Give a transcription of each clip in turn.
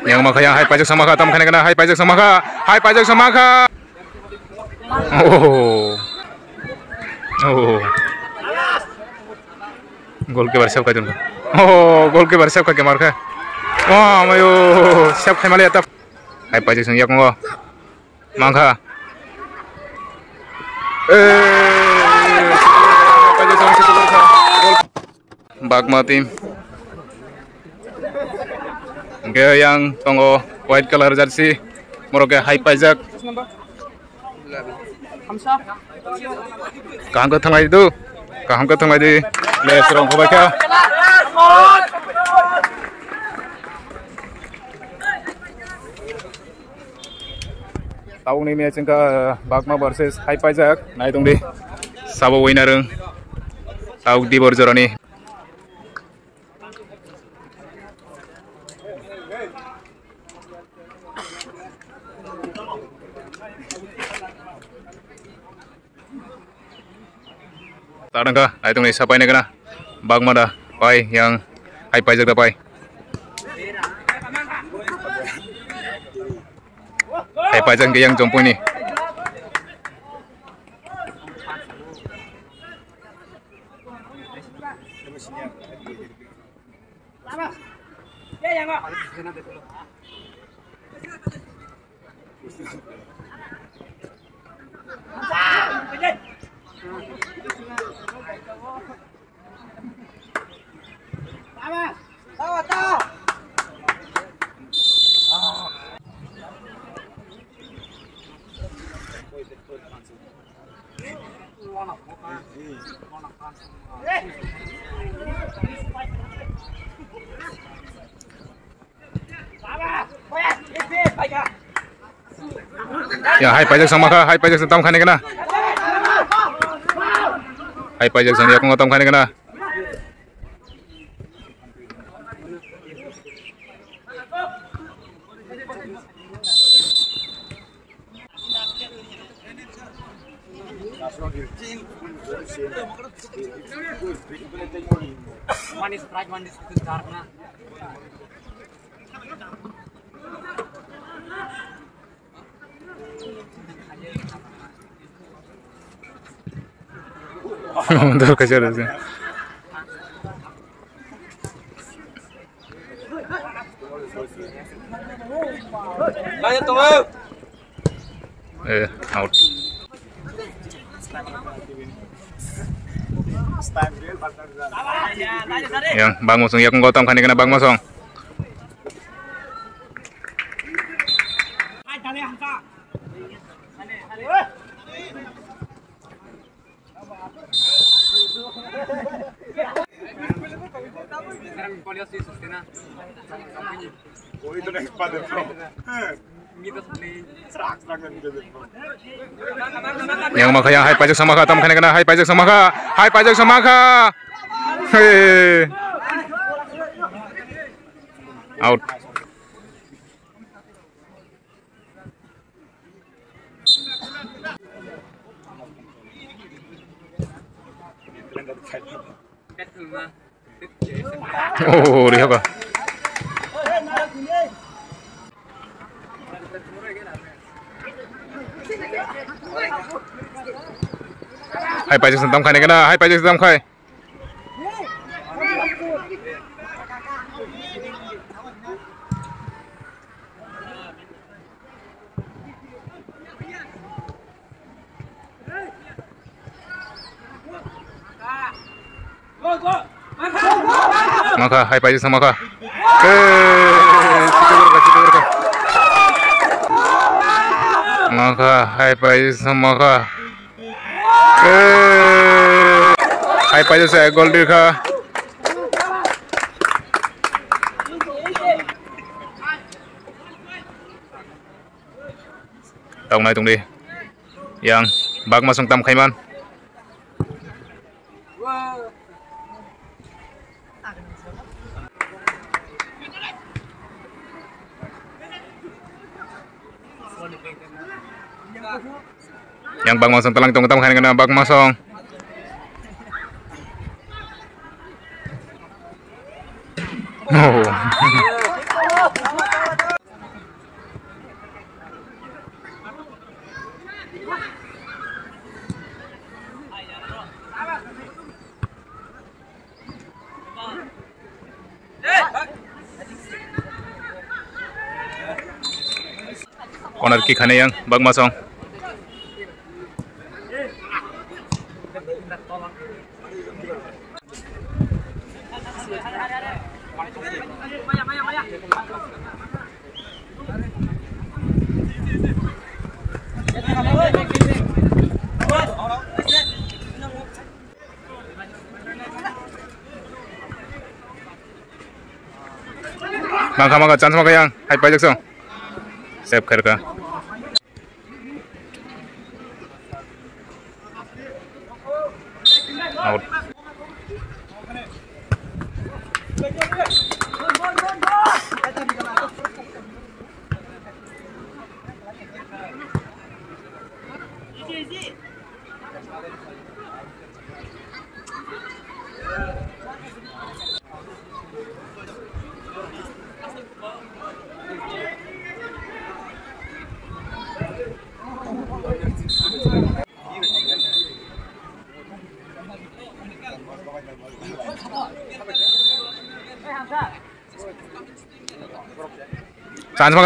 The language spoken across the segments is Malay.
yang makanya hai pajak sama ka tam khane kana hai pajak sama ka oh gol ke barsab ka jun gol ke barsab ka kemar ka wah mayo siap khamale atap hai pajak sang yak ngo mangka pajak sang situ ka Bagma team yang tonggo white color jersey moroke hai pajak kaham ka thangai di le serong ko bakha taung ni match ka Bagma versus hai pajak nai dong di sabo winner tauk di borjorani Tadangka, ay itong isa pa ini kana Bagma dah, pai yang hai pajak dah pai. Hai pajak ke yang jompo ini. Ya hai pajak sama ka, hai pajak tam khane kana. Hai pajak sang yak ngotam khane kana. Manis pride manis itu karena Untuk kejar sih. Lanjut tunggu. Out. Yang Bang Mosong yak ngotam khane kana Bang Mosong. Yang makanya hai pajak sama ka tam khane kana hai pajak sama ka out. Oh, lihat ka. Hai pajak sentam khane kana hai pajak sentam khai. Maka hai pajak sama ka. Maka hai pajak sama ka. Hai pajak saya gol dikha. Tong nai tung di. Yang Bagma sung tam khaiman. Yang Bang Mosong telang tung tam khane kana Bang Mosong. Oh. corner kick hane yang Bagmasong. Mangka chance maka yang hai pajak song save khair ka out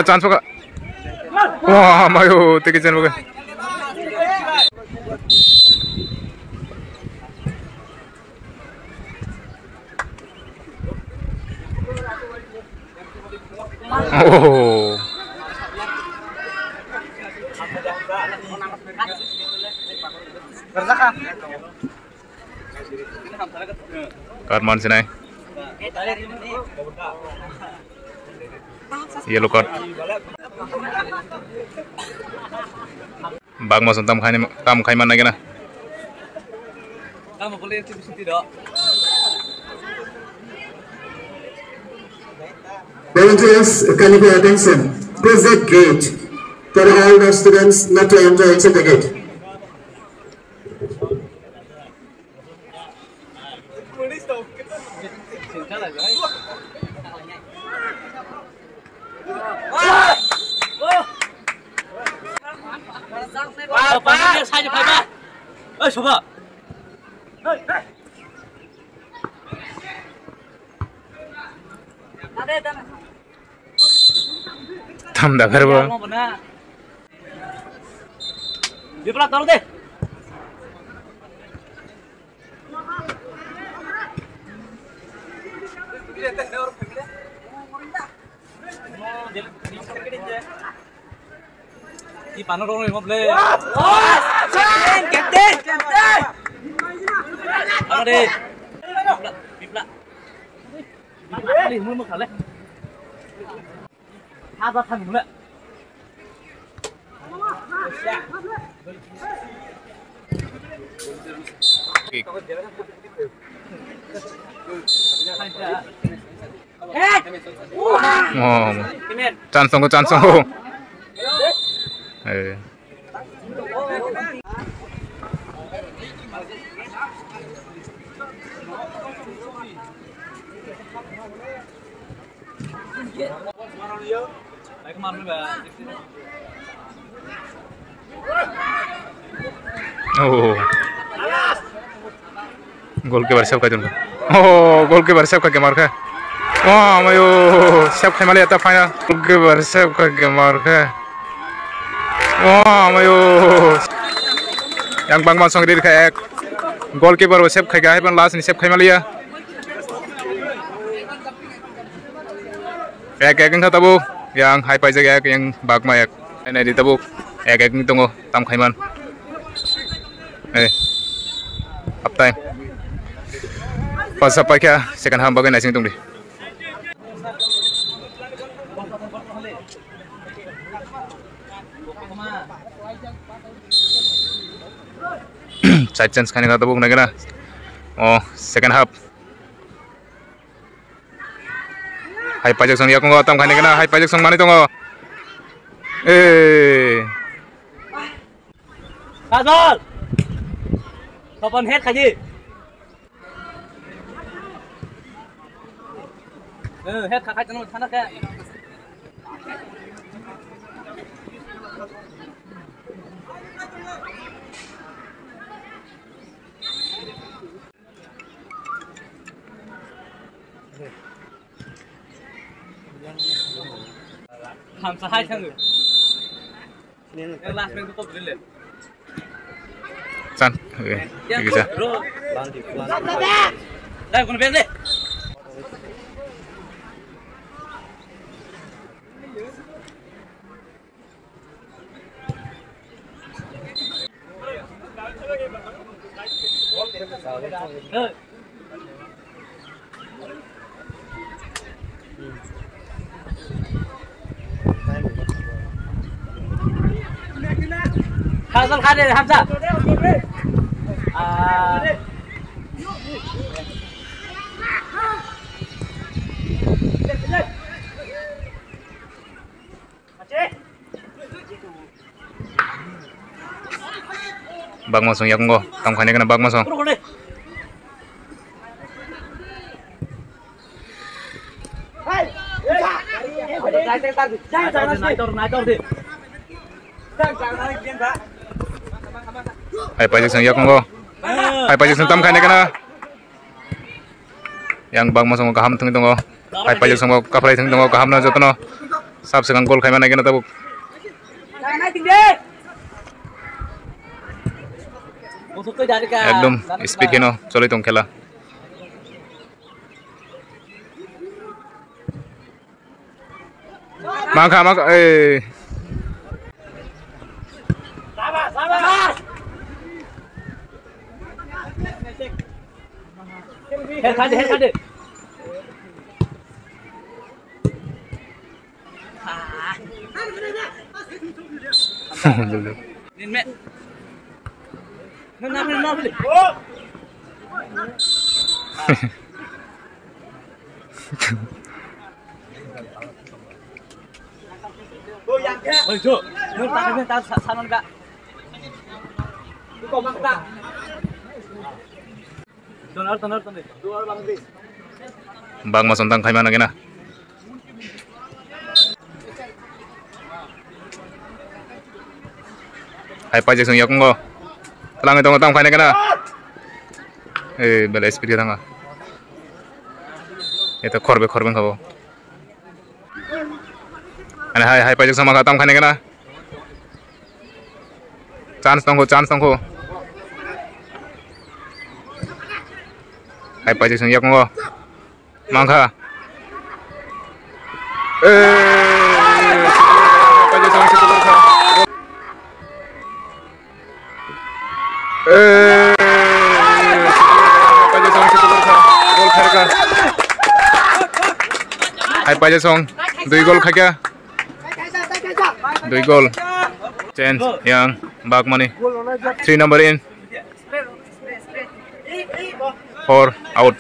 chance maka wah mayo teki chen maka oh Karman sinai yellow card Bagmasong tam khai man na Kamu boleh tidak? Volunteers, can you pay attention? Please that gate. Tell all the students not to enter inside the gate. Coba. tam dah khair ba Dia pula taruh deh. Di panel orang yang boleh. Kapten. Apa deh? Pipla. Ini mau kalah. Apa thằng nữa? oh chance song oh goalkeeper save ka jun oh goalkeeper save ka ke mar kha wah mayo save khai male ta final goalkeeper save ka ke mar kha wah mayo yang Bagmasong dir kha ek goalkeeper wo save khai ga hai ban last ni save khai male ya ek kha tabu yang hai pajak ek yang Bagma ek ene di tabu ek ni tongo tam khai man up time pas apa kya second half bagai nasi tung di side chance khane ka tabuk na gana oh second half hai pajak song ya ko tam khane gana hai pajak song mani tongo Kazal. Kapan head kaji? Head kakak jangan sana kayak. Ham sahai chăng? Yang last man tutup dulu. San, oke, bisa. Bukan Ben deh. Hamzah hadir, Hamzah. Bag masung yak ngo, tam khane kana bag masung. Hai pajak sang yak ngo. Hai pajak sang tam khane kana. Yang bag masung kaham tung tung ngo. Hai pajak sang kaprai tung tung ngo kaham na jotno. Sab segang gol khaima na gena tabuk. একদম স্পিড কেন চলে তো খেলা মাখা মাখা এই Head kade. Nin met. Nah, boleh. Oh, Jo. Nur tak sanon Kak. Kau mak Kak. Donor. Dua Bang Gris. Bang Mas Untang khaimana gena. Hai pajak sung yak ngo. Lang itu ngotong khaine kana. Bela speed kita nga. Itu korbe khabo. Ana hai pajak sama khatam khaine kana. Chance tongko. Hai pajak sung yak ngo. Mangkha. Pajak sung situ berkha. Hai pajak song 2 gol khakya 2 gol chance yang Bagmani 3 number in 4 out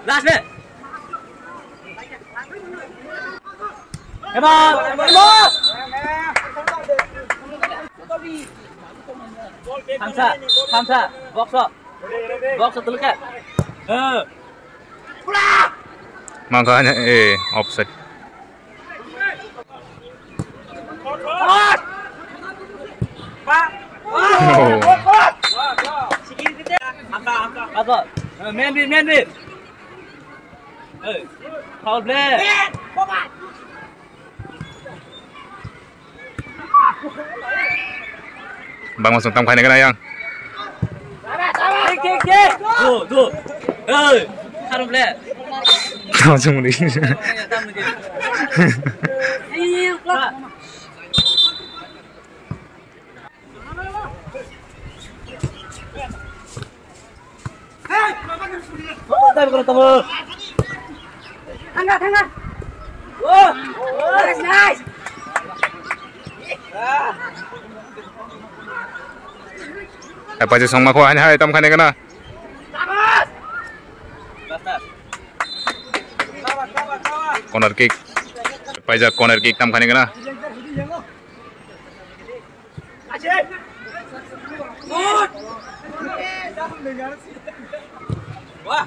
Last man. Hebat. Hamzah. Box dulu Kak. makanya offside. Apa? Man beat. Foul play. Bang Mas Untang khaine kana yang. Kick. Tuh. Harum play. Langsung muli. Tapi kalau temu. Tangga. Nice. Hai pajak song makho hai tam khane kana. Corner kick. Pajak corner kick tam khane kana. Ya.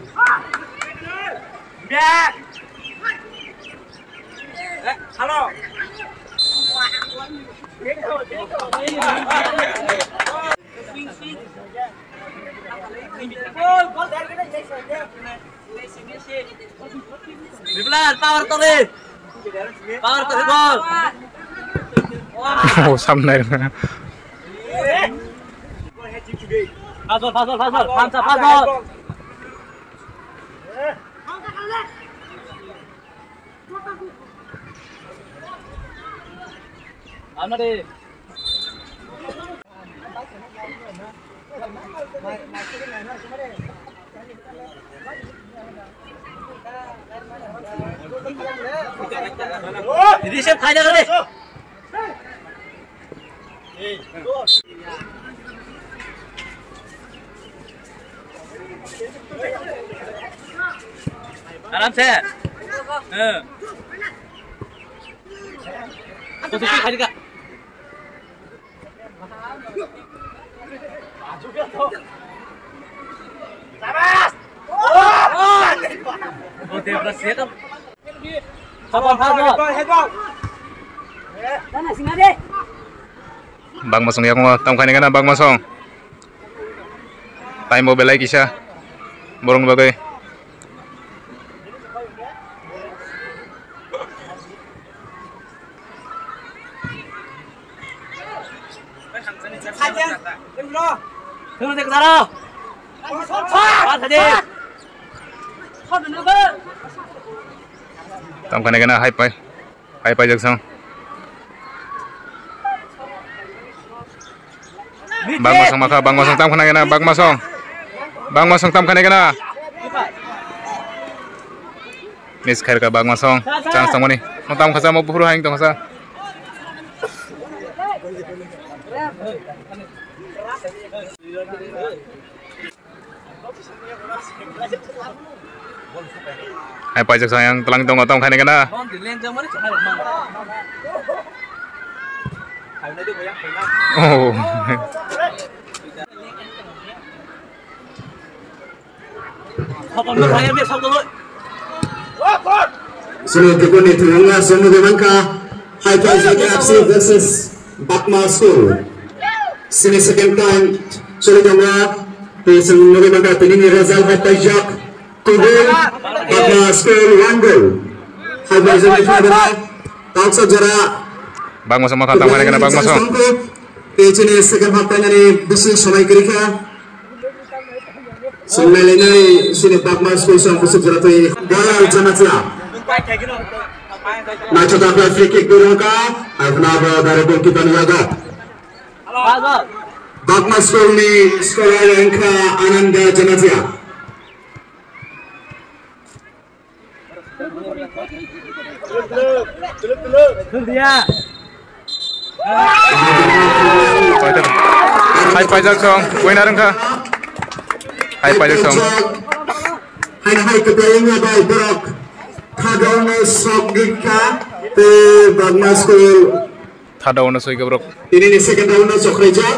Halo. Power turret. Power turret gol. Oh, sampai. Pasol. Ano deh? Jadi siap kaya kali. Aram se. Posisi kali kak. Sabas. Oh, dia ya kan. Bang Masong ya ko tam kani kana Bang Masong. Time mo belai kisah. Borong bagai. Tunggu ke sana. Tam kani kana hai pai jaksang. Bang Masong maka Bang Masong tam kani kana Bang Masong tam kani kana. Miss khair ka Bang Masong. Chance tam ni. Tam khasa mo puro haing tam khasa. Hai pai jaksang yang telang tong tam kani kana. Oh. Sunod ko ni Tulunga sunod naman ka High Project FC versus Bakma School. Sini second time sunod nga sunod naman ka Pinini Rizal High Project Tugul Bakma School 1 goal. High Project ni Fadra Tauksa Jara Bang Masong maka tam kani kana Bang Masong. Ini second half tanya ni bisnis samai kerja. Sebenarnya sini Bakma School sang busuk Jara tu bola Janatia. Nah, coba kita free kick dulu kan? Apa dari gol kita niaga? Bakma School ni sekolah yang ke Ananda Janatia. Hai pai jaksang, winner ka. Hai pai jaksang. Hai kebayangnya baik berak. Thadauna Sogika te Bakma School. Thadauna Sogika bro. Ini second round Sokreja.